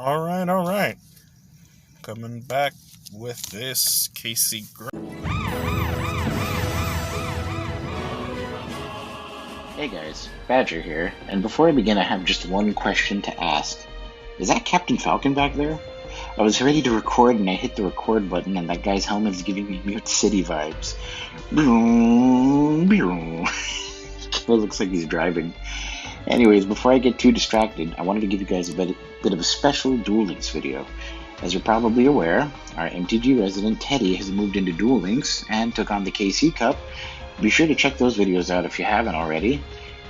All right. Coming back with this KC. Hey guys, Badger here, and before I begin I have just one question to ask. Is that Captain Falcon back there? I was ready to record and I hit the record button and that guy's helmet is giving me Mute City vibes. It looks like he's driving. Anyways, before I get too distracted, I wanted to give you guys a bit of a special Duel Links video. As you're probably aware, our MtG Resident Teddy has moved into Duel Links and took on the KC Cup. Be sure to check those videos out if you haven't already.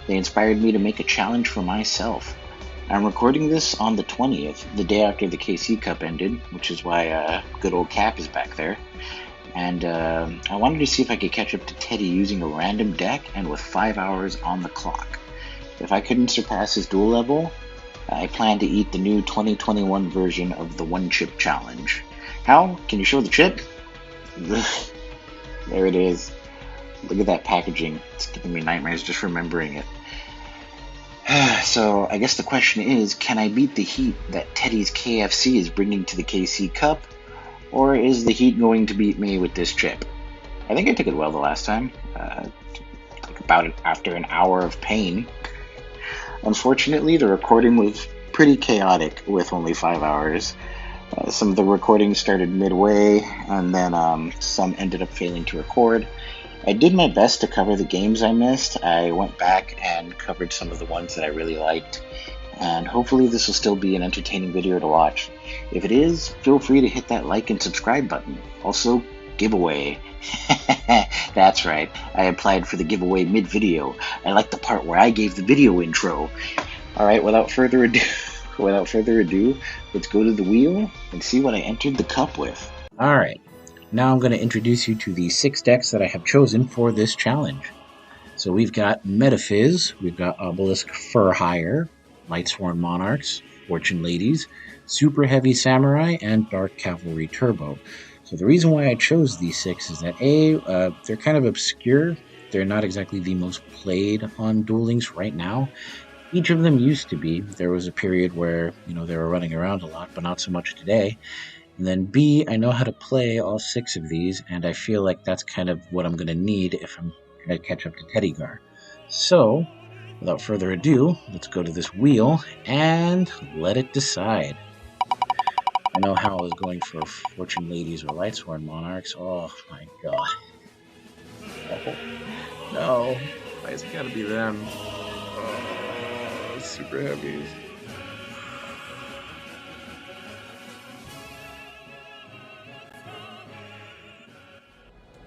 They inspired me to make a challenge for myself. I'm recording this on the 20th, the day after the KC Cup ended, which is why good old Cap is back there. And I wanted to see if I could catch up to Teddy using a random deck and with 5 hours on the clock. If I couldn't surpass his duel level, I plan to eat the new 2021 version of the One Chip Challenge. How? Can you show the chip? There it is. Look at that packaging. It's giving me nightmares just remembering it. So I guess the question is, can I beat the heat that Teddy's KFC is bringing to the KC Cup? Or is the heat going to beat me with this chip? I think I took it well the last time. About it after an hour of pain. Unfortunately, the recording was pretty chaotic with only 5 hours. Some of the recordings started midway, and then some ended up failing to record. I did my best to cover the games I missed. I went back and covered some of the ones that I really liked, and hopefully this will still be an entertaining video to watch. If it is, feel free to hit that like and subscribe button. Also, giveaway. That's right, I applied for the giveaway mid-video. I like the part where I gave the video intro. Alright, without further ado, let's go to the wheel and see what I entered the cup with. Alright, now I'm going to introduce you to the 6 decks that I have chosen for this challenge. So we've got Metaphyz, we've got Obelisk Fur Hire, Lightsworn Monarchs, Fortune Ladies, Super Heavy Samurai, and Dark Cavalry Turbo. So the reason why I chose these 6 is that they're kind of obscure. They're not exactly the most played on Duel Links right now. Each of them used to be. There was a period where, they were running around a lot, but not so much today. And then B, I know how to play all 6 of these, and I feel like that's kind of what I'm going to need if I'm going to catch up to Teddy Gar. So, without further ado, let's go to this wheel and let it decide. I know how I was going for Fortune Ladies or Lightsworn Monarchs. Oh my god. Oh, no. Why has it gotta be them? Oh, super heavies.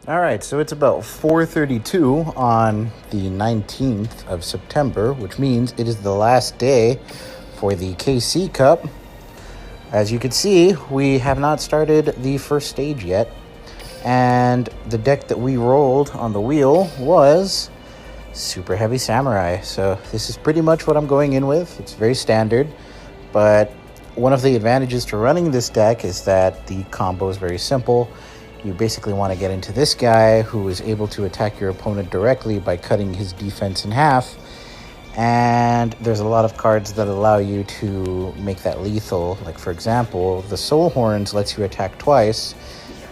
Alright, so it's about 4:32 on the 19th of September, which means it is the last day for the KC Cup. As you can see, we have not started the first stage yet, and the deck that we rolled on the wheel was Super Heavy Samurai. So this is pretty much what I'm going in with. It's very standard, but one of the advantages to running this deck is that the combo is very simple. You basically want to get into this guy who is able to attack your opponent directly by cutting his defense in half. And there's a lot of cards that allow you to make that lethal. Like, for example, the Soul Horns lets you attack twice,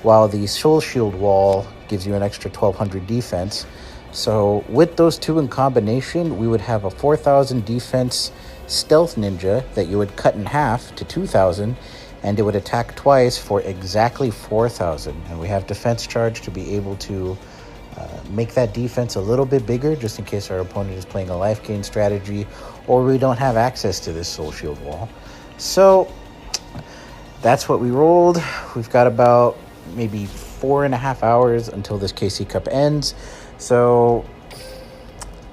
while the Soul Shield Wall gives you an extra 1200 defense. So with those two in combination, we would have a 4000 defense Stealth Ninja that you would cut in half to 2000, and it would attack twice for exactly 4000. And we have defense charge to be able to make that defense a little bit bigger, just in case our opponent is playing a life gain strategy or we don't have access to this Soul Shield Wall. So that's what we rolled. We've got about maybe 4.5 hours until this KC Cup ends. So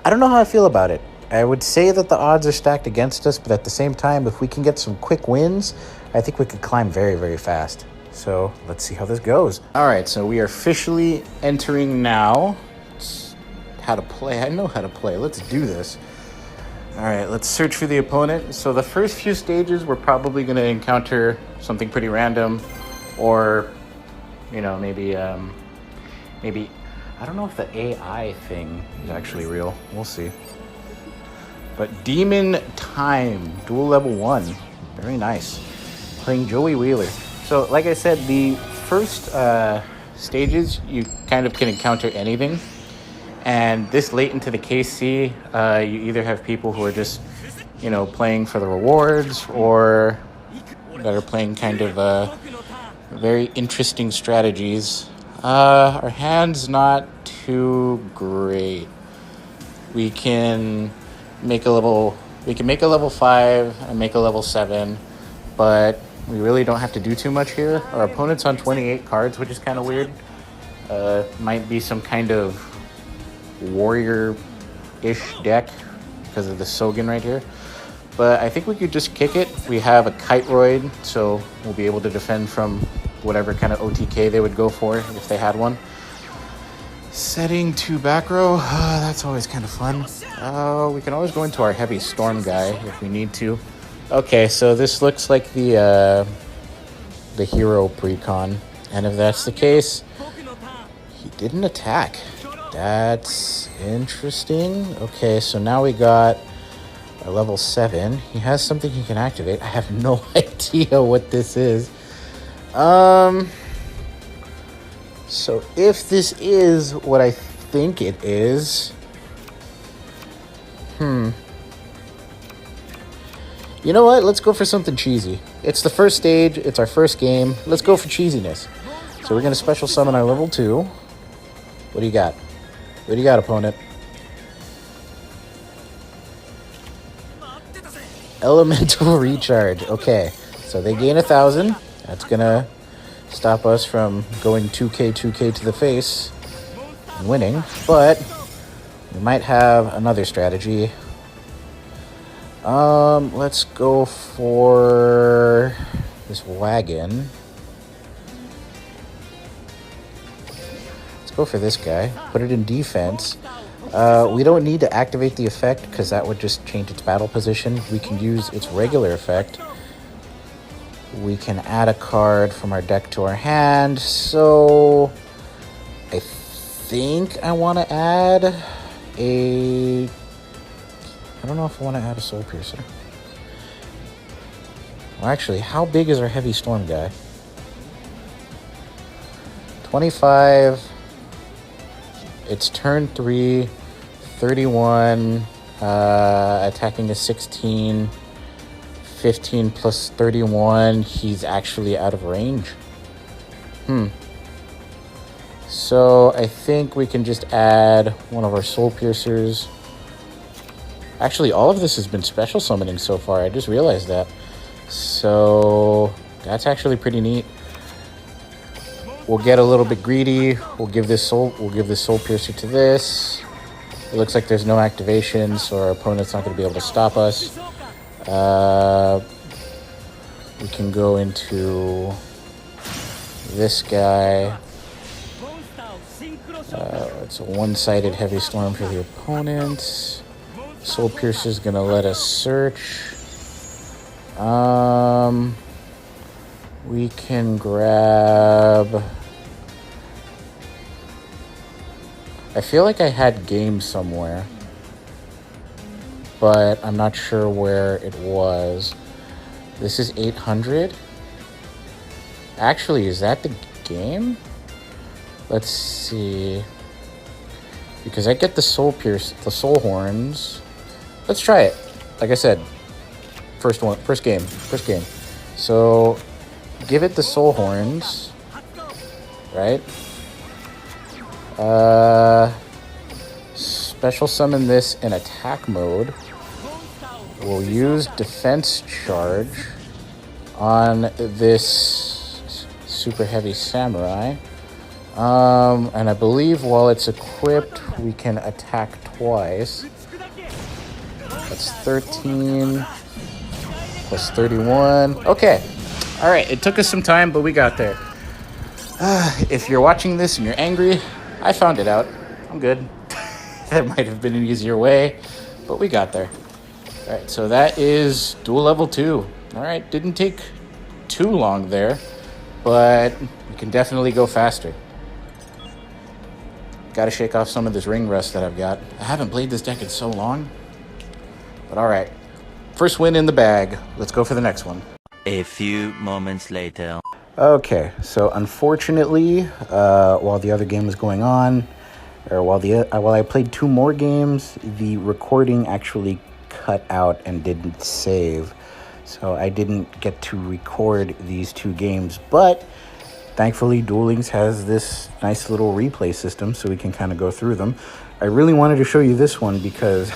I don't know how I feel about it. I would say that the odds are stacked against us, but at the same time, if we can get some quick wins, I think we could climb very, very fast. So let's see how this goes. All right, so we are officially entering now. It's how to play. I know how to play. Let's do this. All right, let's search for the opponent. So the first few stages, we're probably going to encounter something pretty random, or, maybe, I don't know if the AI thing is actually real. We'll see. But Demon Time, Duel Level 1. Very nice. playing Joey Wheeler. So, like I said, the first stages, you kind of can encounter anything. And this late into the KC, you either have people who are just, you know, playing for the rewards, or that are playing kind of very interesting strategies. Our hand's not too great. We can make a level 5 and make a level 7, but we really don't have to do too much here. Our opponent's on 28 cards, which is kind of weird. Might be some kind of warrior-ish deck because of the Sogen right here. But I think we could just kick it. We have a Kiteroid, so we'll be able to defend from whatever kind of OTK they would go for if they had one. Setting to back row, that's always kind of fun. We can always go into our heavy storm guy if we need to. Okay, so this looks like the hero precon, and if that's the case, he didn't attack. That's interesting. Okay, so now we got a level 7. He has something he can activate. I have no idea what this is. So if this is what I think it is, you know what? Let's go for something cheesy. It's the first stage. It's our first game. Let's go for cheesiness. So we're going to special summon our level 2. What do you got? What do you got, opponent? Elemental recharge. Okay, so they gain 1,000. That's going to stop us from going 2k to the face and winning, but we might have another strategy. Let's go for this wagon. Let's go for this guy. Put it in defense. We don't need to activate the effect because that would just change its battle position. We can use its regular effect. We can add a card from our deck to our hand. So I think I want to add a... I don't know if I want to add a Soul Piercer. Well, actually, how big is our Heavy Storm guy? 25. It's turn 3. 31. Attacking is 16. 15 plus 31. He's actually out of range. So I think we can just add one of our Soul Piercers. Actually, all of this has been special summoning so far. I just realized that. So that's actually pretty neat. We'll get a little bit greedy. We'll give this Soul Piercer to this. It looks like there's no activation, so our opponent's not going to be able to stop us. We can go into this guy. It's a one-sided Heavy Storm for the opponent. Soul Piercer is going to let us search. We can grab... I feel like I had game somewhere, but I'm not sure where it was. This is 800. Actually, is that the game? Let's see. Because I get the Soul Horns. Let's try it. Like I said, first game. So, give it the Soul Horns, right? Special summon this in attack mode. We'll use defense charge on this super heavy samurai. And I believe while it's equipped, we can attack twice. That's 13 plus 31. Okay. All right. It took us some time, but we got there. If you're watching this and you're angry, I found it out. I'm good. That might have been an easier way, but we got there. All right, so that is duel level 2. All right, didn't take too long there, but we can definitely go faster. Got to shake off some of this ring rust that I've got. I haven't played this deck in so long, but all right. First win in the bag. Let's go for the next one. A few moments later. Okay, so unfortunately, while the other game was going on, or while I played 2 more games, the recording actually cut out and didn't save. So I didn't get to record these 2 games, but thankfully Duel Links has this nice little replay system so we can kind of go through them. I really wanted to show you this one because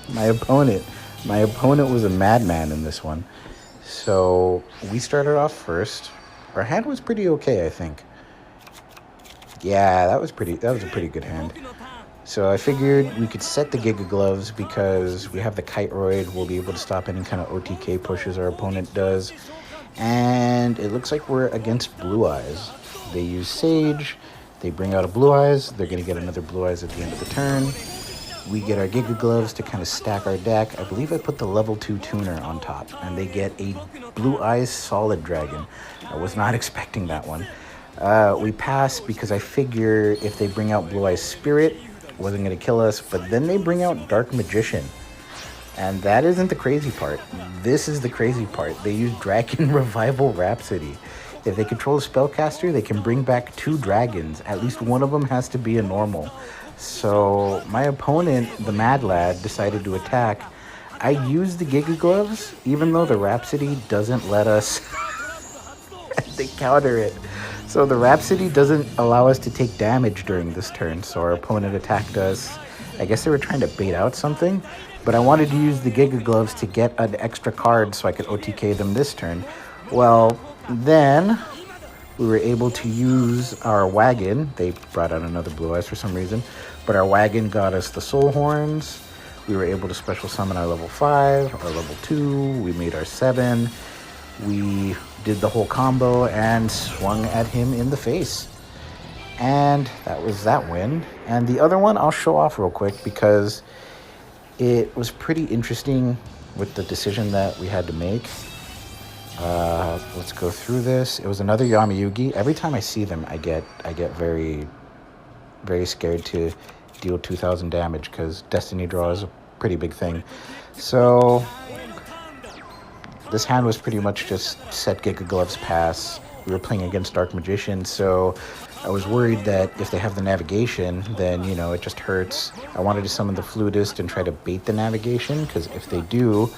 my opponent was a madman in this one. So we started off first. Our hand was pretty okay, I think. Yeah, that was a pretty good hand. So I figured we could set the Giga Gloves because we have the Kiteroid. We'll be able to stop any kind of OTK pushes our opponent does. And it looks like we're against Blue Eyes. They use Sage. They bring out a Blue Eyes. They're going to get another Blue Eyes at the end of the turn. We get our Giga Gloves to kind of stack our deck. I believe I put the level 2 tuner on top. And they get a Blue Eyes Solid Dragon. I was not expecting that one. We pass because I figure if they bring out Blue Eyes Spirit, it wasn't going to kill us. But then they bring out Dark Magician. And that isn't the crazy part. This is the crazy part. They use Dragon Revival Rhapsody. If they control a spellcaster, they can bring back 2 dragons. At least one of them has to be a normal. So my opponent, the Mad Lad, decided to attack. I used the Giga Gloves, even though the Rhapsody doesn't let us... they counter it. So the Rhapsody doesn't allow us to take damage during this turn. So our opponent attacked us. I guess they were trying to bait out something. But I wanted to use the Giga Gloves to get an extra card so I could OTK them this turn. Well, then we were able to use our wagon. They brought out another Blue Eyes for some reason. But our wagon got us the Soul Horns. We were able to special summon our level 5, our level 2. We made our 7. We did the whole combo and swung at him in the face. And that was that win. And the other one I'll show off real quick because it was pretty interesting with the decision that we had to make. Let's go through this. It was another Yamayugi. Every time I see them, I get very, very scared to deal 2,000 damage because Destiny Draw is a pretty big thing. So this hand was pretty much just set Giga Gloves pass. We were playing against Dark Magician, so I was worried that if they have the navigation, then, you know, it just hurts. I wanted to summon the Flutist and try to bait the navigation, because if they do,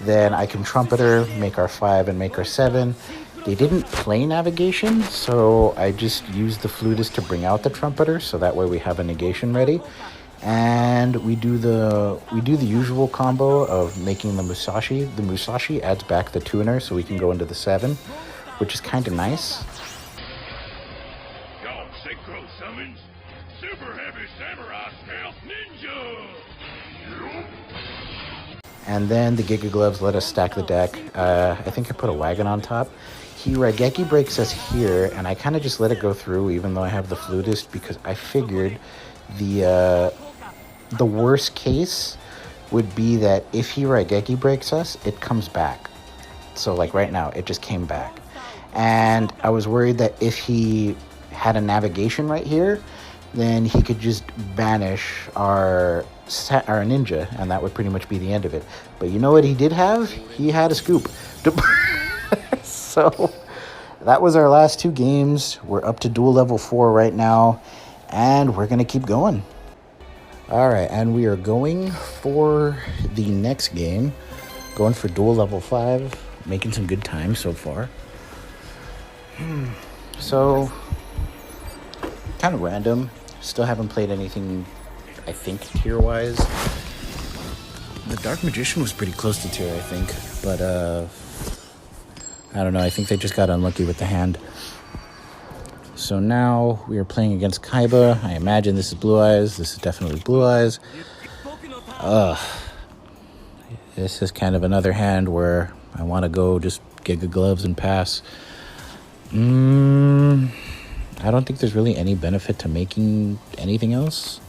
then I can Trumpeter, make our 5 and make our 7. They didn't play navigation, so I just used the Flutist to bring out the Trumpeter, so that way we have a negation ready. And we do the usual combo of making the Musashi. The Musashi adds back the tuner, so we can go into the 7, which is kind of nice. Synchro summons Super Heavy Samurai Stealth Ninja! And then the Giga Gloves let us stack the deck. I think I put a wagon on top. He Raigeki breaks us here, and I kind of just let it go through even though I have the Flutist because I figured the worst case would be that if he Raigeki breaks us, it comes back. So like right now, it just came back. And I was worried that if he had a navigation right here, then he could just banish our ninja, and that would pretty much be the end of it. But you know what he did have? He had a scoop. So that was our last 2 games. We're up to duel level 4 right now, and we're going to keep going. All right, and we are going for the next game. Going for duel level 5. Making some good time so far. So, kind of random. Still haven't played anything, I think, tier-wise. The Dark Magician was pretty close to tier, I think. But, I don't know. I think they just got unlucky with the hand. So now we are playing against Kaiba. I imagine this is Blue Eyes. This is definitely Blue Eyes. This is kind of another hand where I want to go just Giga Gloves and pass. I don't think there's really any benefit to making anything else.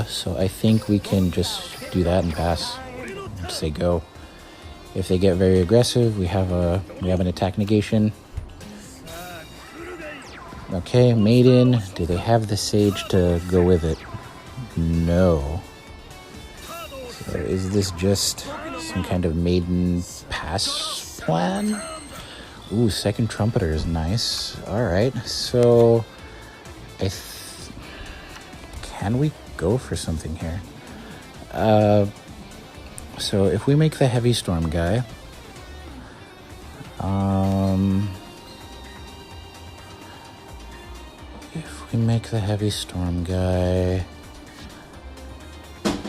So I think we can just do that and pass. And say go. If they get very aggressive, we have an attack negation. Okay, Maiden. Do they have the Sage to go with it? No. So is this just some kind of maiden pass plan. Ooh, second trumpeter is nice. All right, so can we go for something here? So if we make the heavy storm guy,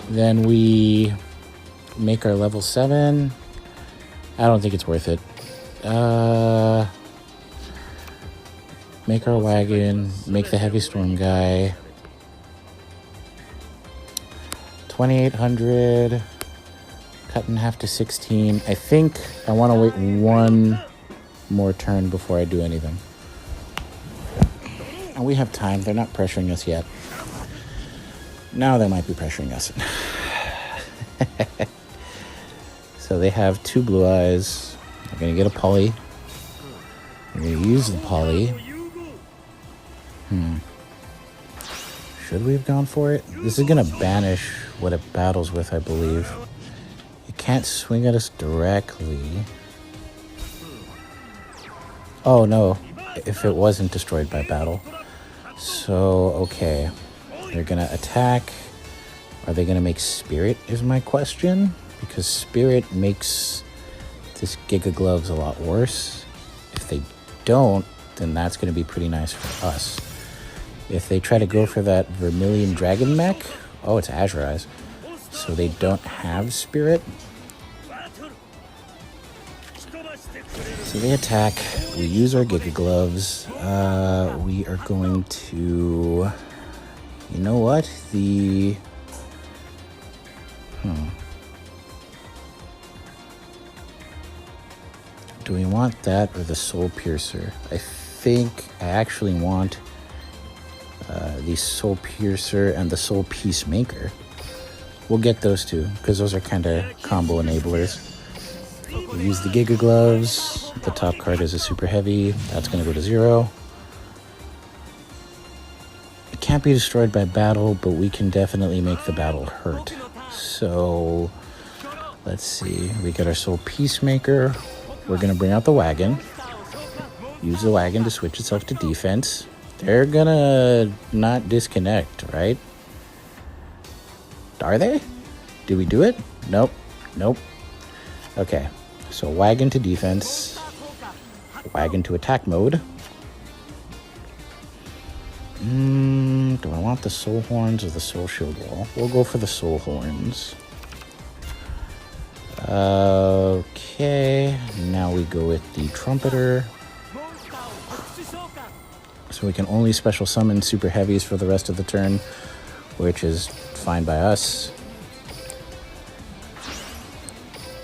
then we make our level 7. I don't think it's worth it. Make our wagon, make the heavy storm guy. 2,800, cut in half to 16. I think I want to wait one more turn before I do anything. And we have time. They're not pressuring us yet. Now they might be pressuring us. So they have 2 blue eyes. They're going to get a poly. They're going to use the poly. Should we have gone for it? This is going to banish what it battles with, I believe. It can't swing at us directly. Oh, no. If it wasn't destroyed by battle. So, okay. They're going to attack. Are they going to make Spirit is my question. Because Spirit makes this Giga Gloves a lot worse. If they don't, then that's going to be pretty nice for us. If they try to go for that Vermilion Dragon Mech, oh, it's Azure Eyes. So they don't have Spirit. So they attack. We use our Giga Gloves. We are going to... You know what? The... Do we want that or the Soul Piercer? I think I actually want the Soul Piercer and the Soul Peacemaker. We'll get those two because those are kind of combo enablers. We use the Giga Gloves. The top card is a super heavy. That's going to go to 0. It can't be destroyed by battle, but we can definitely make the battle hurt. So let's see. We got our Soul Peacemaker. We're going to bring out the wagon. Use the wagon to switch itself to defense. They're going to not disconnect, right? Are they? Did we do it? Nope. Nope. Okay. So wagon to defense. Wagon to attack mode. Do I want the Soul Horns or the Soul Shield Wall? We'll go for the Soul Horns. Okay. Now we go with the Trumpeter. So we can only special summon super heavies for the rest of the turn, which is fine by us.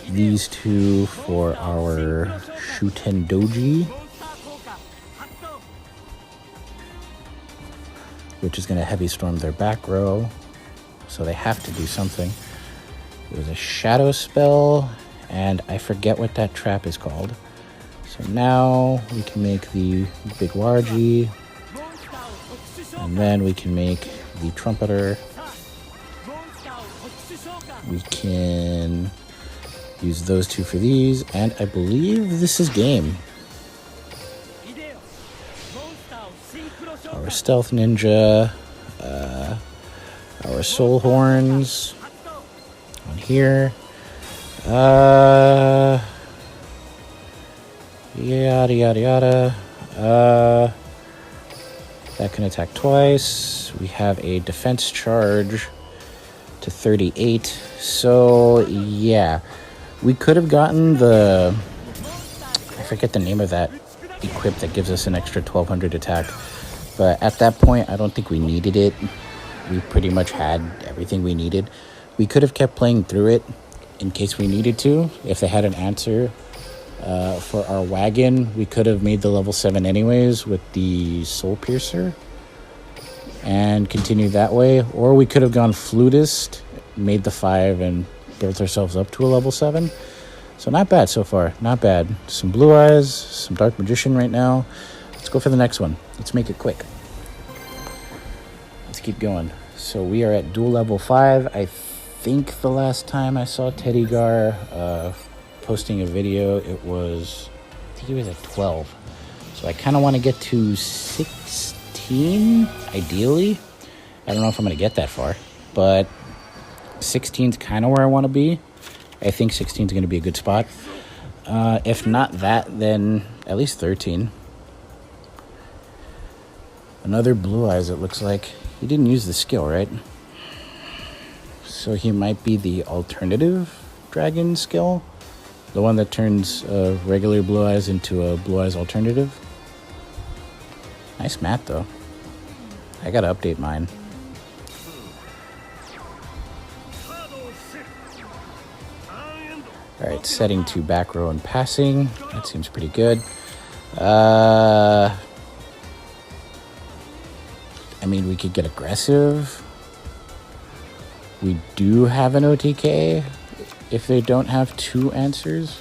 These two for our Shuten Doji, which is going to heavy storm their back row, so they have to do something. There's a shadow spell, and I forget what that trap is called. So now we can make the Big Wargi, and then we can make the Trumpeter. We can use those two for these, and I believe this is game. Our Stealth Ninja, our Soul Horns on here. Yada yada yada. That can attack twice. We have a defense charge to 38. So yeah, we could have gotten the, I forget the name of that equip that gives us an extra 1200 attack. But at that point, I don't think we needed it. We pretty much had everything we needed. We could have kept playing through it in case we needed to. If they had an answer for our wagon, we could have made the level 7 anyways with the Soul Piercer and continued that way. Or we could have gone Flutist, made the 5, and built ourselves up to a level 7. So not bad so far. Not bad. Some Blue Eyes, some Dark Magician right now. Let's go for the next one. Let's make it quick. Let's keep going. So we are at duel level 5. I think the last time I saw Teddy Gar posting a video, I think he was at 12. So I kind of want to get to 16, ideally. I don't know if I'm going to get that far, but 16 is kind of where I want to be. I think 16 is going to be a good spot. If not that, then at least 13. Another Blue Eyes, it looks like. He didn't use the skill, right? So he might be the alternative dragon skill. The one that turns regular Blue Eyes into a Blue Eyes alternative. Nice mat, though. I gotta update mine. Alright, setting to back row and passing. That seems pretty good. I mean, we could get aggressive. We do have an OTK if they don't have 2 answers.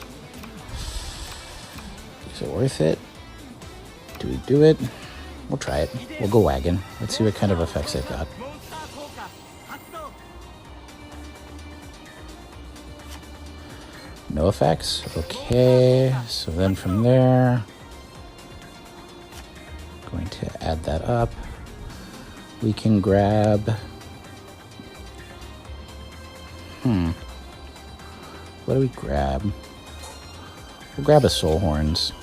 Is it worth it? Do we do it? We'll try it. We'll go wagon. Let's see what kind of effects they've got. No effects. Okay. So then from there, going to add that up. We can grab... What do we grab? We'll grab a Soul Horns.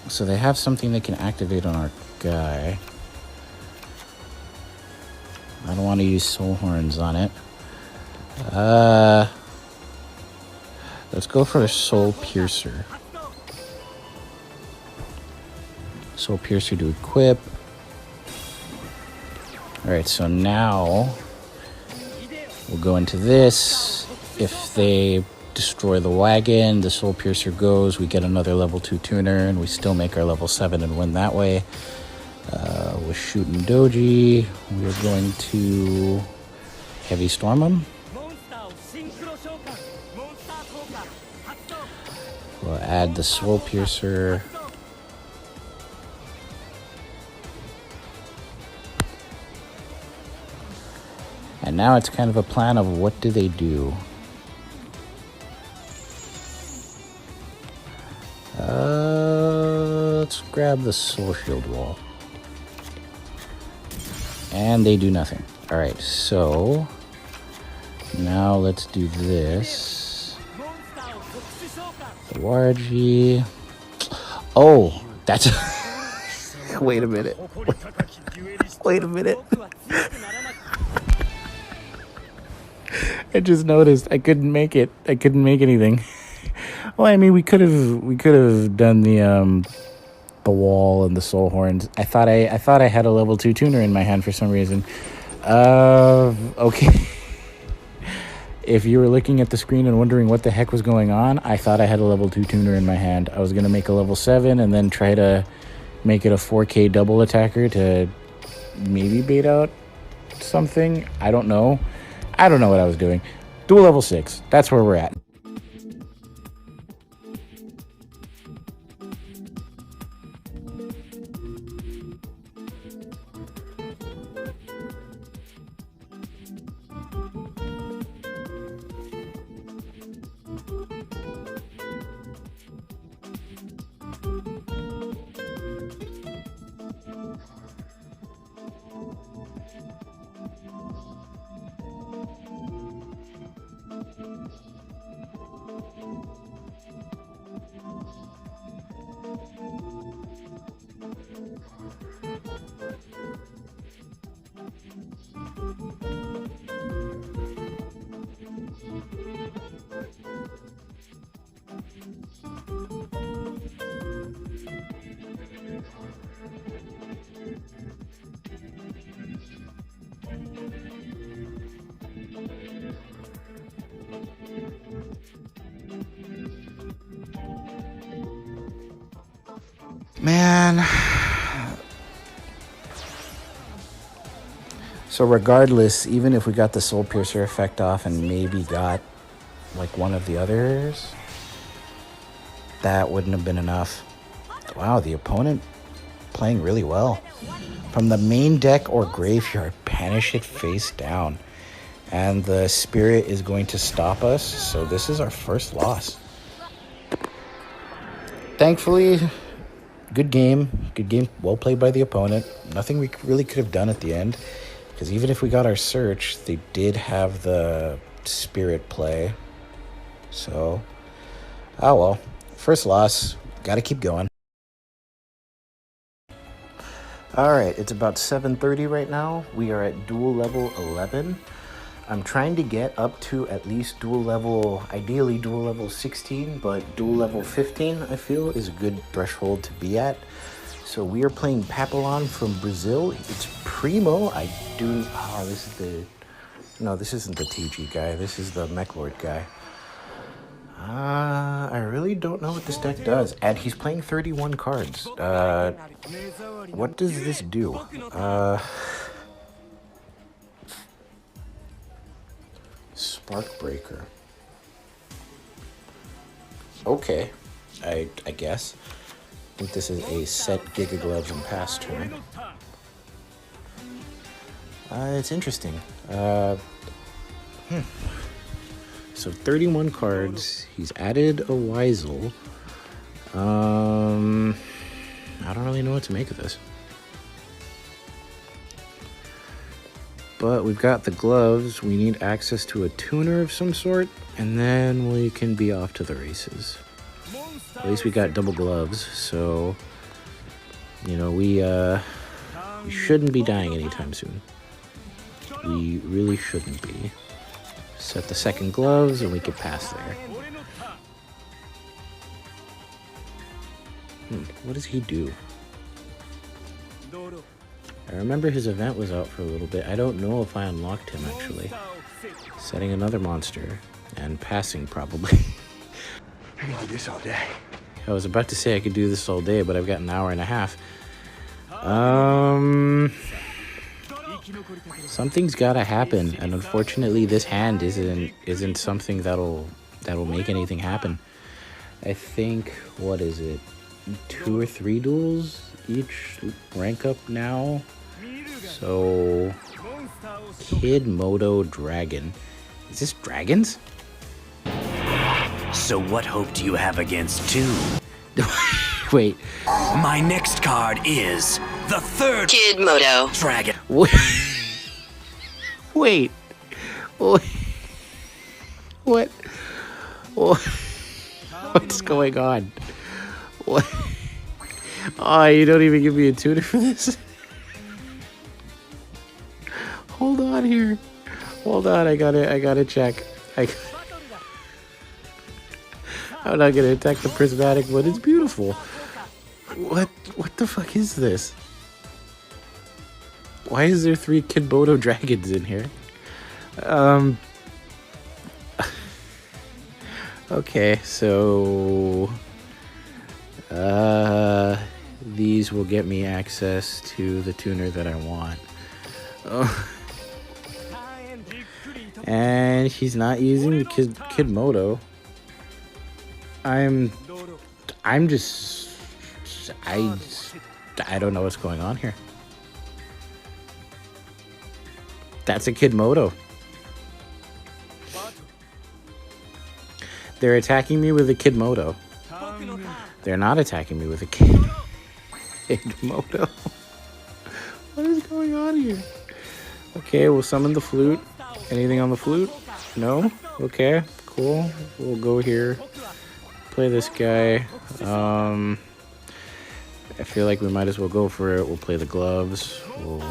So they have something they can activate on our guy. I don't want to use Soul Horns on it. Let's go for a Soul Piercer. Soul Piercer to equip. Alright, so now we'll go into this. If they destroy the wagon, the Soul Piercer goes, we get another level 2 tuner, and we still make our level 7 and win that way. With shooting Doji, we're going to Heavy Storm him. We'll add the Soul Piercer. And now it's kind of a plan of what do they do. Let's grab the Soul Shield wall. And they do nothing. Alright, so now let's do this. The Wargi. Oh, that's... Wait a minute. Wait a minute. I just noticed I couldn't make it. I couldn't make anything. Well, I mean, we could have done the wall and the Soul Horns. I thought I had a level 2 tuner in my hand for some reason. Okay. If you were looking at the screen and wondering what the heck was going on, I thought I had a level 2 tuner in my hand. I was gonna make a level 7 and then try to make it a 4K double attacker to maybe bait out something. I don't know. I don't know what I was doing. Duel level 6. That's where we're at. Man. So regardless, even if we got the Soul Piercer effect off and maybe got like one of the others, that wouldn't have been enough. Wow, the opponent playing really well. From the main deck or graveyard, banish it face down. And the spirit is going to stop us, so this is our first loss. Thankfully, good game, well played by the opponent. Nothing we really could have done at the end, because even if we got our search, they did have the spirit play. So, oh well, first loss, gotta keep going. Alright, it's about 7:30 right now. We are at duel level 11. I'm trying to get up to at least duel level, ideally duel level 16, but duel level 15 I feel is a good threshold to be at. So we are playing Papillon from Brazil. It's Primo. This isn't the TG guy. This is the Mechlord guy. I really don't know what this deck does. And he's playing 31 cards. What does this do? Spark Breaker. Okay, I guess. I think this is a set Giga Gloves and pass turn. It's interesting. So 31 cards. He's added a Weisel. I don't really know what to make of this. But we've got the gloves. We need access to a tuner of some sort, and then we can be off to the races. At least we got double gloves, so you know we shouldn't be dying anytime soon. We really shouldn't be. Set the second gloves, and we can pass there. What does he do? I remember his event was out for a little bit. I don't know if I unlocked him, actually. Setting another monster. And passing, probably. I can do this all day. I was about to say I could do this all day, but I've got an hour and a half. Something's gotta happen. And unfortunately, this hand isn't something that'll make anything happen. I think, what is it? 2 or 3 duels each rank up now. So Kid Moto Dragon. Is this dragons? So what hope do you have against 2? Wait. My next card is the 3rd Kid Moto Dragon. Wait. What? What's going on? What? Oh, you don't even give me a tuner for this? Hold on here. Hold on, I gotta check. I'm not gonna attack the prismatic one. It's beautiful. What the fuck is this? Why is there 3 Kid Moto dragons in here? Okay, so these will get me access to the tuner that I want. Oh. And he's not using the Kid Moto. I don't know what's going on here. That's a Kid Moto. They're attacking me with a Kid Moto. They're not attacking me with a Kid Moto. What is going on here? Okay, we'll summon the flute. Anything on the flute? No? Okay, cool. We'll go here. Play this guy. I feel like we might as well go for it. We'll play the gloves. We'll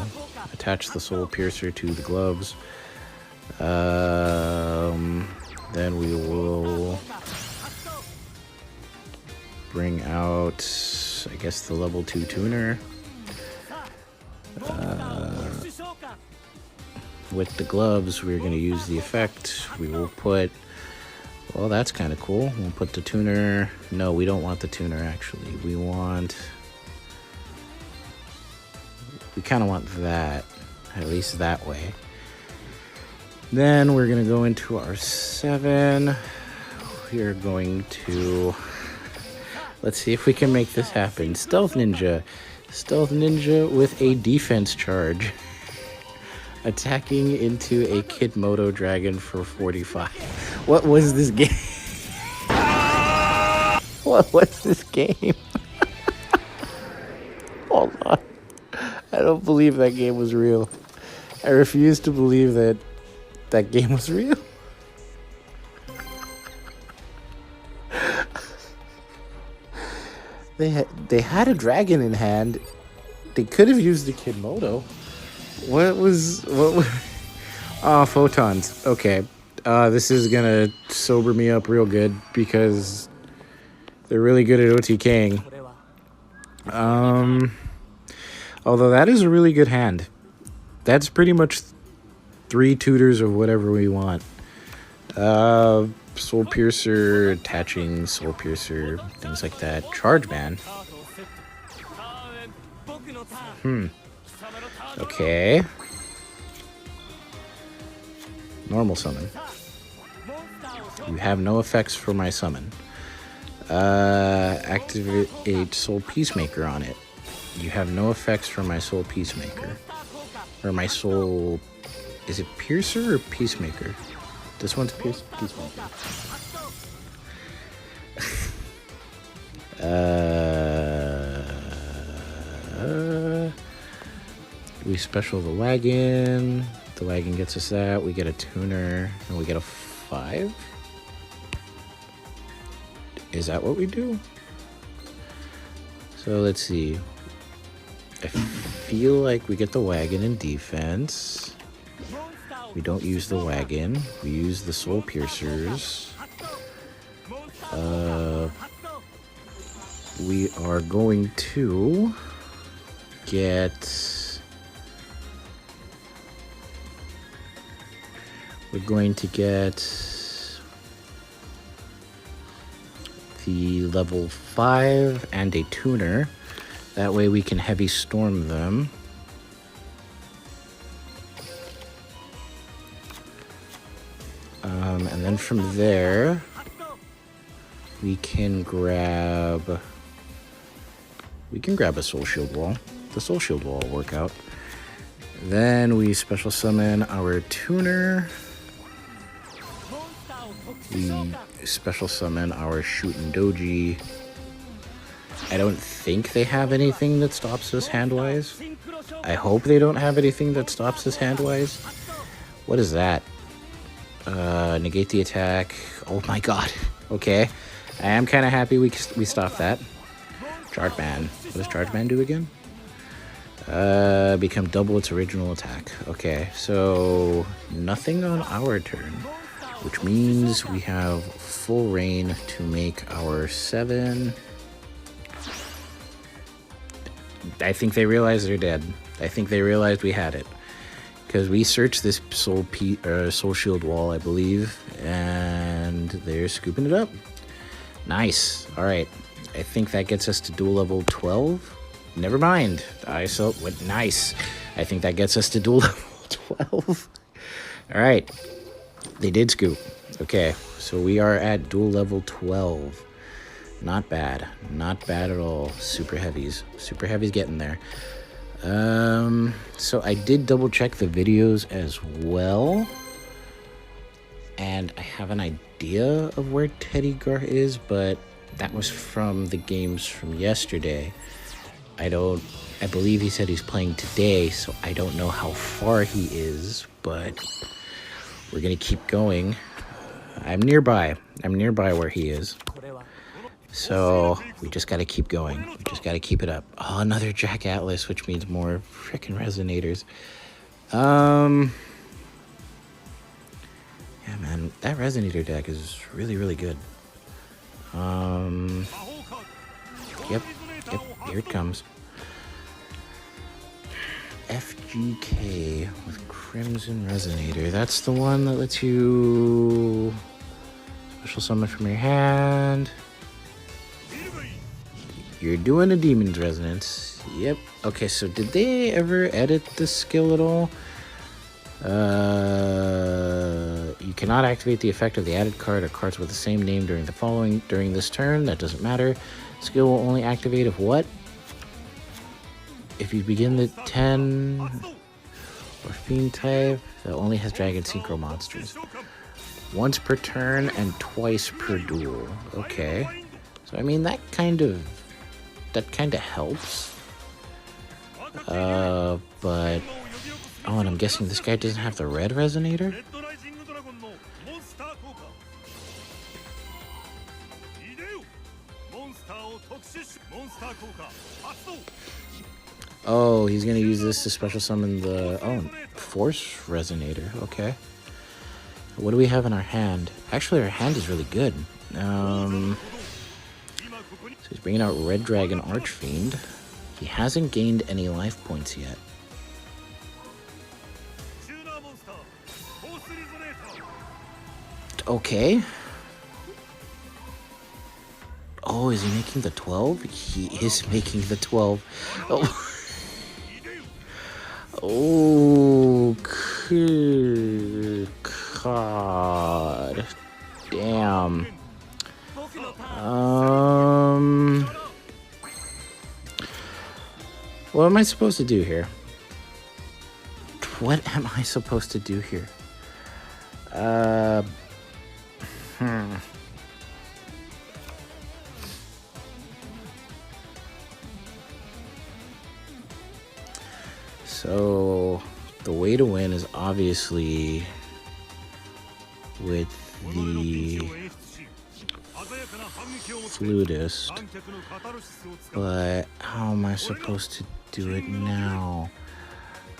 attach the Soul Piercer to the gloves. Then we will bring out, I guess, the level 2 tuner. With the gloves, we're going to use the effect. We will put, well, that's kind of cool. We'll put the tuner. No, we don't want the tuner, actually. We kind of want that, at least that way. Then we're going to go into our 7. We're going to, let's see if we can make this happen. Stealth Ninja. Stealth Ninja with a defense charge. Attacking into a Kidmodo Dragon for 45. What was this game? What was this game? Hold on. I don't believe that game was real. I refuse to believe that that game was real. They had a dragon in hand. They could have used the Kidmodo. What was oh, photons. Okay. This is gonna sober me up real good because they're really good at OTKing. Although that is a really good hand. That's pretty much 3 tutors of whatever we want. Soul Piercer, attaching Soul Piercer, things like that. Charge Man. Okay. Normal summon. You have no effects for my summon. Activate Soul Peacemaker on it. You have no effects for my Soul Peacemaker. Or my Soul... Is it Piercer or Peacemaker? This one's Peacemaker. We special the wagon. The wagon gets us that. We get a tuner. And we get a 5? Is that what we do? So let's see. I feel like we get the wagon in defense. We don't use the wagon. We use the Soul Piercers. We are going to get... We're going to get the level 5 and a tuner. That way we can heavy storm them. And then from there, we can grab a Soul Shield Wall. The Soul Shield Wall will work out. Then we special summon our tuner. We special summon our Shootin' Doji. I don't think they have anything that stops us hand-wise. I hope they don't have anything that stops us hand-wise. What is that? Negate the attack. Oh my god. Okay. I am kind of happy we stopped that. Charge Man. What does Charge Man do again? Become double its original attack. Okay, so nothing on our turn, which means we have full reign to make our 7. I think they realized they're dead. I think they realized we had it. Because we searched this Soul Shield Wall, I believe, and they're scooping it up. Nice. All right. I think that gets us to duel level 12. Never mind. Nice. I think that gets us to duel level 12. All right. They did scoop. Okay. So we are at duel level 12. Not bad. Not bad at all. Super heavies. Super heavies getting there. So I did double check the videos as well, and I have an idea of where Teddy Gar is, but that was from the games from yesterday. I believe he said he's playing today, so I don't know how far he is, but we're gonna keep going. I'm nearby where he is. So we just got to keep going. We just got to keep it up. Oh, another Jack Atlas, which means more freaking resonators. Yeah, man, that resonator deck is really, really good. Yep, here it comes. FGK with Crimson Resonator. That's the one that lets you special summon from your hand. You're doing a Demon's Resonance. Yep. Okay, so did they ever edit this skill at all? You cannot activate the effect of the added card or cards with the same name during this turn. That doesn't matter. Skill will only activate if what? if you begin the 10 or Fiend type that only has Dragon Synchro monsters. Once per turn and twice per duel. Okay. So I mean that kind of helps. But oh, and I'm guessing this guy doesn't have the red resonator? Oh, he's gonna use this to special summon the force resonator. Okay. What do we have in our hand? Actually, our hand is really good. So he's bringing out Red Dragon Archfiend. He hasn't gained any life points yet. Okay. Oh, is he making the 12? He is making the 12. Oh. Oh, good God. Damn. What am I supposed to do here? What am I supposed to do here? So, the way to win is obviously with the flutist, but how am I supposed to do it now?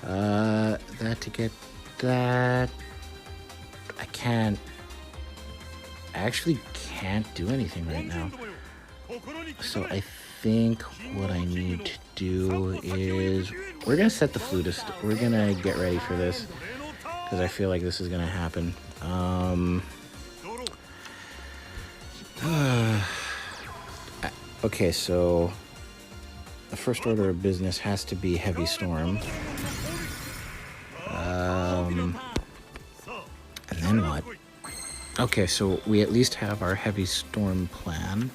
That to get that, I actually can't do anything right now. So I think what I need to do is, we're gonna set the flutist. We're gonna get ready for this because I feel like this is gonna happen. Okay, so the first order of business has to be Heavy Storm. And then what? Okay, so we at least have our Heavy Storm plan.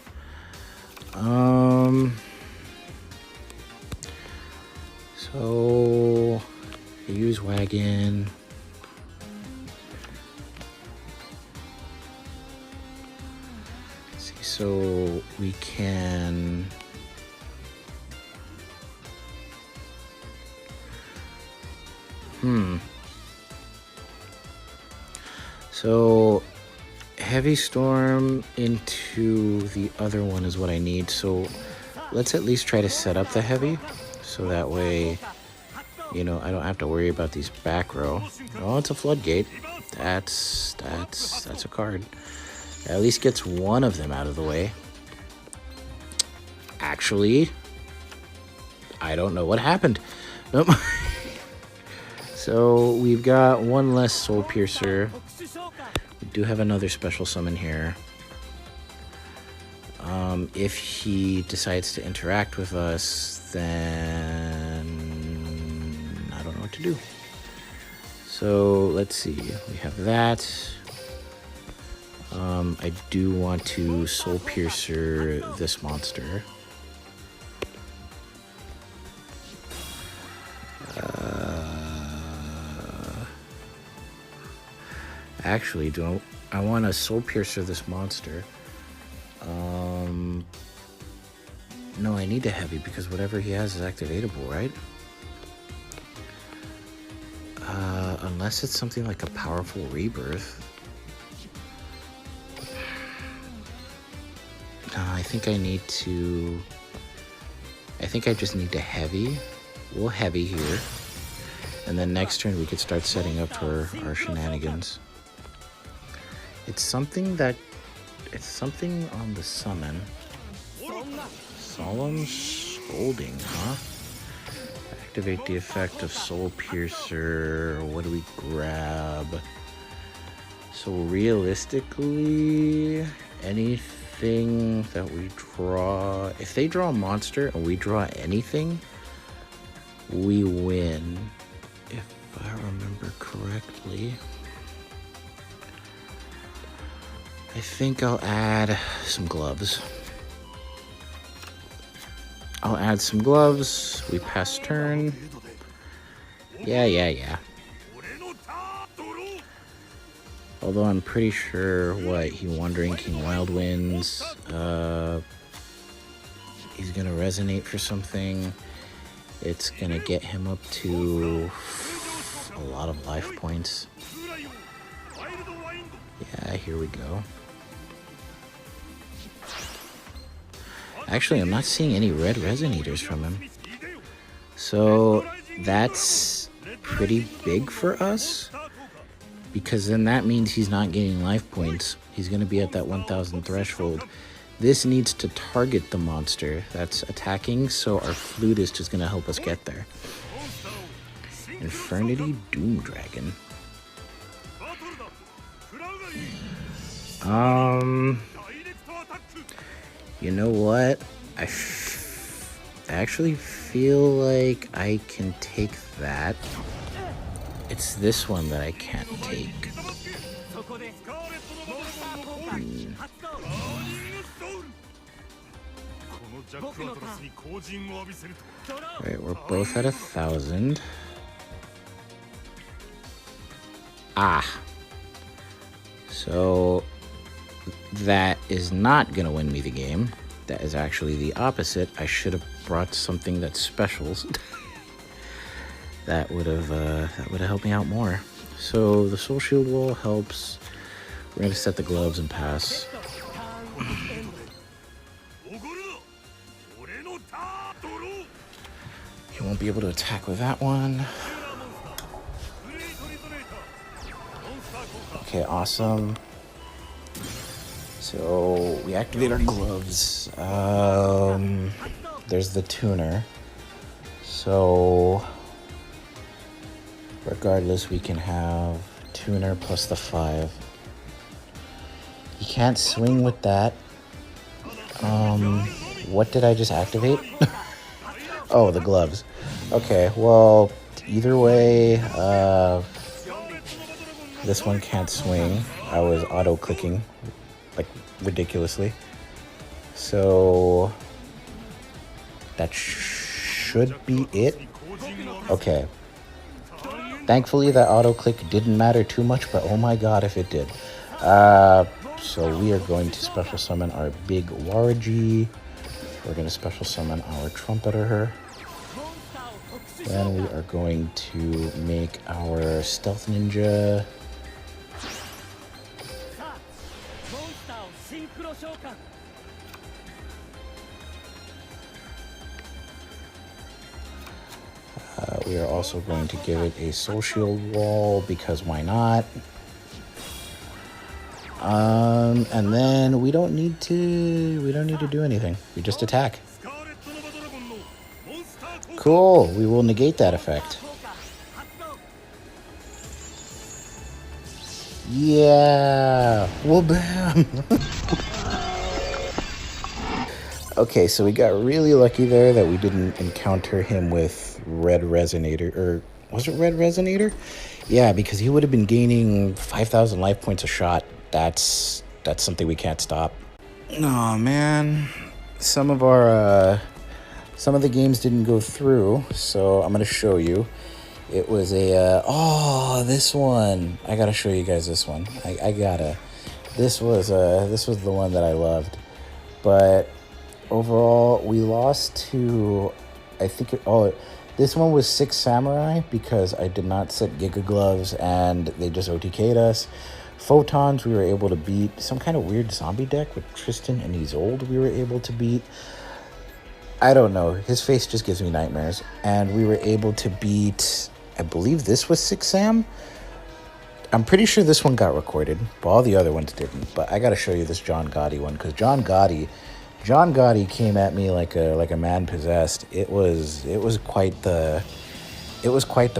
So use wagon. Let's see, so we can so Heavy Storm into the other one is what I need. So let's at least try to set up the heavy, so that way, you know, I don't have to worry about these back row. Oh, it's a floodgate. That's a card. At least gets one of them out of the way. Actually, I don't know what happened. Nope. So we've got one less Soul Piercer. We do have another special summon here. If he decides to interact with us, then I don't know what to do. So let's see. We have that. I do want to Soul Piercer this monster. Actually, I want to Soul Piercer this monster? No, I need a heavy because whatever he has is activatable, right? Unless it's something like a powerful rebirth. No, I think I just need a heavy. We'll heavy here. And then next turn we could start setting up for our shenanigans. It's something on the summon. Solemn Scolding, huh? Activate the effect of Soul Piercer. What do we grab? So realistically, anything that we draw, if they draw a monster and we draw anything, we win. If I remember correctly. I think I'll add some gloves. I'll add some gloves. We pass turn. Yeah. Although I'm pretty sure he Wandering King Wild Winds. He's gonna resonate for something. It's gonna get him up to a lot of life points. Yeah, here we go. Actually, I'm not seeing any red resonators from him. So that's pretty big for us, because then that means he's not gaining life points. He's going to be at that 1,000 threshold. This needs to target the monster that's attacking, so our flutist is going to help us get there. Infernity Doom Dragon. You know what? I actually feel like I can take that. It's this one that I can't take. Alright, we're both at 1,000. So that is not gonna win me the game. That is actually the opposite. I should have brought something that specials. that would have helped me out more. So the Soul Shield Wall helps. We're gonna set the gloves and pass. He won't be able to attack with that one. Okay, awesome. So we activate our gloves. There's the tuner. So regardless, we can have tuner plus the 5. He can't swing with that. What did I just activate? Oh, the gloves. Okay, well, either way, this one can't swing. I was auto-clicking, like, ridiculously. So that should be it. Okay. Thankfully, that auto-click didn't matter too much, but oh my god if it did. So we are going to special summon our big Waraji. We're going to special summon our Trumpeter. Then we are going to make our Stealth Ninja. We are also going to give it a Soul Shield Wall, because why not? And then we don't need to do anything. We just attack. Cool. We will negate that effect. Yeah. Well, bam. Okay, so we got really lucky there that we didn't encounter him with Red Resonator, or was it Red Resonator? Yeah, because he would have been gaining 5,000 life points a shot. That's something we can't stop. Oh man, some of the games didn't go through, so I'm gonna show you. It was a this one. I gotta show you guys this one. I gotta. This was the one that I loved, but overall we lost to, I think this one was 6 Samurai, because I did not set Giga Gloves and they just OTK'd us. Photons we were able to beat. Some kind of weird zombie deck with Tristan and Isolde we were able to beat. I don't know. His face just gives me nightmares. And we were able to beat, I believe this was 6 Sam. I'm pretty sure this one got recorded, but all the other ones didn't. But I got to show you this John Gotti one, because John Gotti came at me like a man possessed. It was quite the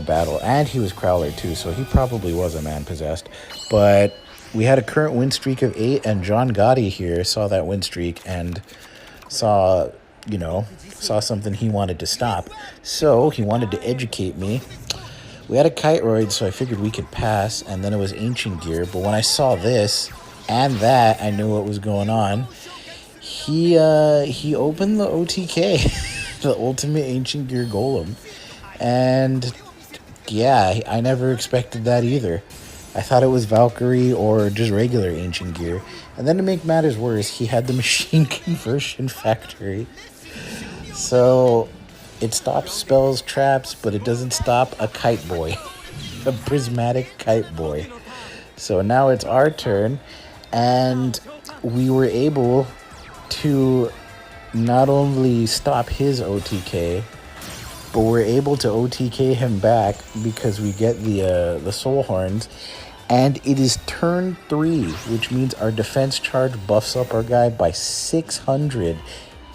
battle, and he was Crowler too, so he probably was a man possessed. But we had a current win streak of 8, and John Gotti here saw that win streak and saw something he wanted to stop. So he wanted to educate me. We had a Kite Roid, so I figured we could pass, and then it was Ancient Gear. But when I saw this and that, I knew what was going on. He opened the OTK. the ultimate Ancient Gear Golem. And yeah, I never expected that either. I thought it was Valkyrie or just regular Ancient Gear. And then to make matters worse, he had the machine conversion factory. So it stops spells, traps, but it doesn't stop a kite boy. A prismatic kite boy. So now it's our turn, and we were able to not only stop his OTK, but we're able to OTK him back because we get the soul horns, and it is turn 3, which means our defense charge buffs up our guy by 600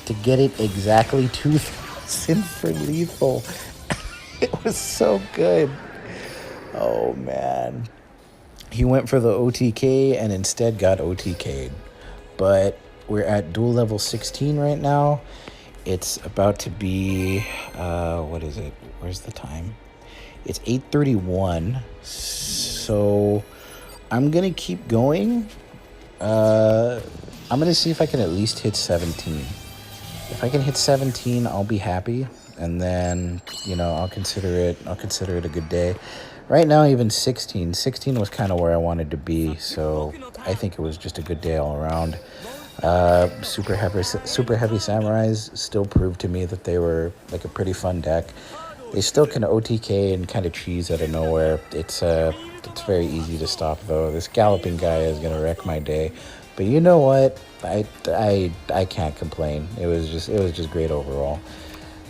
to get it exactly 2,000 for lethal. It was so good. Oh man. He went for the OTK and instead got OTK'd. But we're at duel level 16 right now. It's about to be, what is it? Where's the time? It's 8:31. So I'm going to keep going. I'm going to see if I can at least hit 17. If I can hit 17, I'll be happy. And then, you know, I'll consider it a good day. Right now, even 16 was kind of where I wanted to be, so I think it was just a good day all around. Super heavy samurais still proved to me that they were like a pretty fun deck. They still can OTK and kind of cheese out of nowhere. It's very easy to stop though. This galloping guy is gonna wreck my day, but you know what? I can't complain. It was just great overall.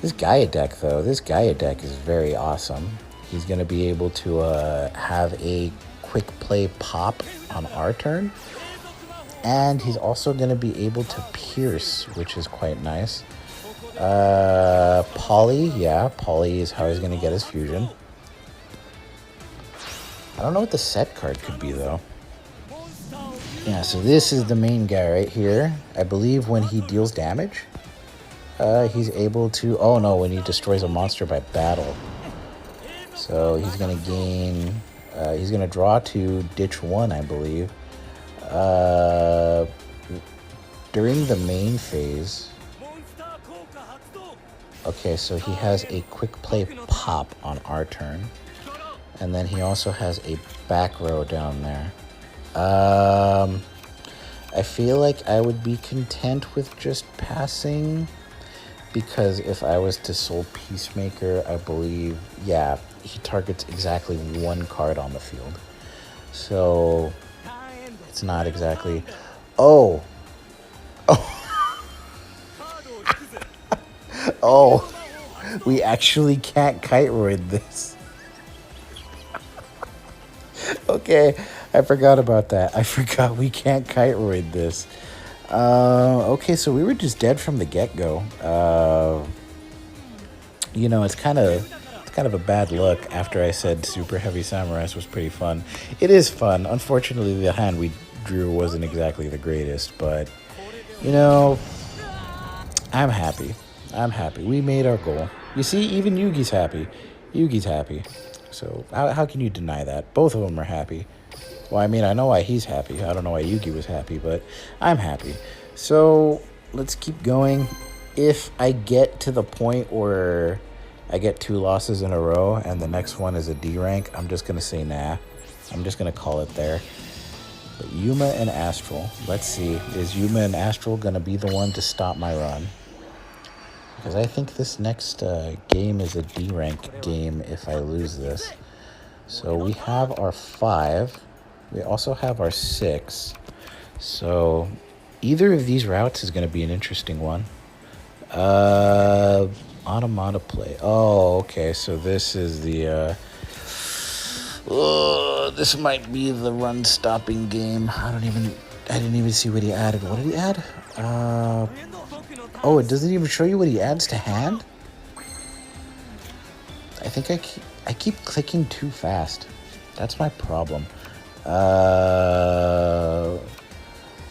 This Gaia deck though, is very awesome. He's going to be able to have a quick play pop on our turn. And he's also going to be able to pierce, which is quite nice. Poly is how he's going to get his fusion. I don't know what the set card could be, though. Yeah, so this is the main guy right here. I believe when he deals damage, he's able to... Oh, no, when he destroys a monster by battle. So he's going to gain, he's going to draw 2, ditch 1, I believe. During the main phase. Okay, so he has a quick play pop on our turn. And then he also has a back row down there. I feel like I would be content with just passing. Because if I was to Soul Peacemaker, I believe, yeah, he targets exactly 1 card on the field. So, it's not exactly... Oh! Oh! We actually can't Kite-Roid this. Okay, I forgot about that. I forgot we can't Kite-Roid this. Okay, so we were just dead from the get-go. You know, it's kind of a bad look after I said Super Heavy Samurais was pretty fun. It is fun. Unfortunately, the hand we drew wasn't exactly the greatest, but, you know, I'm happy. We made our goal. You see, even Yugi's happy. So how can you deny that? Both of them are happy. Well, I mean, I know why he's happy. I don't know why Yugi was happy, but I'm happy. So let's keep going. If I get to the point where I get 2 losses in a row and the next one is a D rank, I'm just going to say nah. I'm just going to call it there. But Yuma and Astral. Let's see. Is Yuma and Astral going to be the one to stop my run? Because I think this next game is a D rank game if I lose this. So we have our 5. We also have our 6. So either of these routes is going to be an interesting one. Automata play. Oh, okay. So this is the... this might be the run-stopping game. I didn't even see what he added. What did he add? Oh, it doesn't even show you what he adds to hand? I think I keep clicking too fast. That's my problem.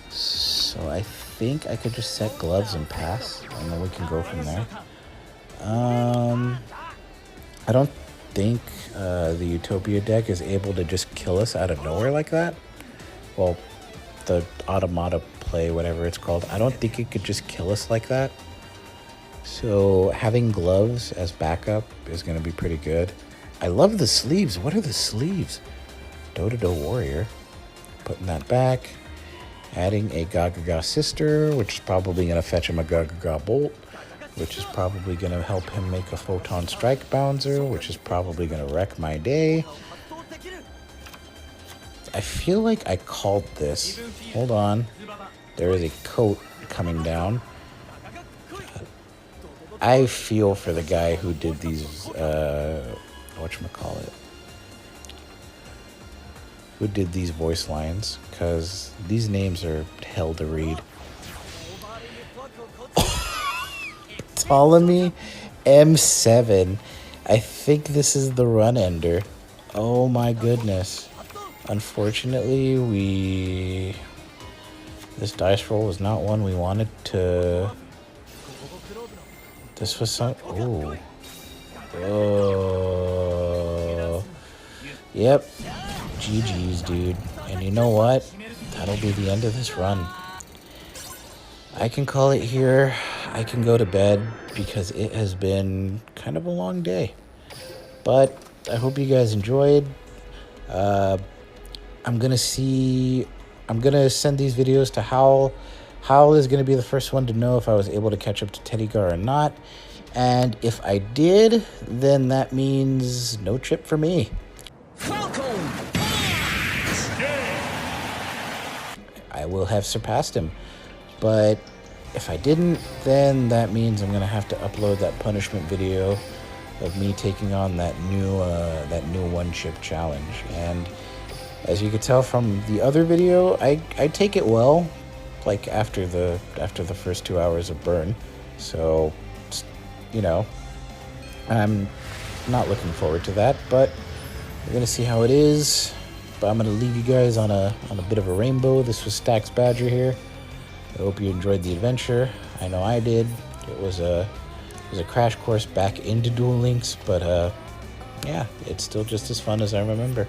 So I think I could just set gloves and pass, and then we can go from there. I don't think the Utopia deck is able to just kill us out of nowhere like that. Well, the Automata play, whatever it's called. I don't think it could just kill us like that. So having gloves as backup is going to be pretty good. I love the sleeves. What are the sleeves? Do Warrior. Putting that back. Adding a Gagaga Sister, which is probably going to fetch him a Gagaga Bolt, which is probably going to help him make a Photon Strike Bouncer, which is probably going to wreck my day. I feel like I called this. Hold on. There is a coat coming down. I feel for the guy who did these, whatchamacallit, who did these voice lines, because these names are hell to read. Ptolemy M7. I think this is the run ender. Oh my goodness. Unfortunately, this dice roll was not one we wanted to. This was some. Oh. Oh. Yep. GG's, dude. And you know what? That'll be the end of this run. I can call it here. I can go to bed because it has been kind of a long day. But I hope you guys enjoyed. I'm gonna send these videos to Howl. Howl is gonna be the first one to know if I was able to catch up to Teddy Gar or not. And if I did, then that means no trip for me. I will have surpassed him. But if I didn't, then that means I'm gonna have to upload that punishment video of me taking on that new one-chip challenge. And as you could tell from the other video, I take it well, like after the first 2 hours of burn. So, you know, I'm not looking forward to that, but we're gonna see how it is. But I'm gonna leave you guys on a bit of a rainbow. This was Stax Badger here. I hope you enjoyed the adventure. I know I did. It was a crash course back into Duel Links, but yeah, it's still just as fun as I remember.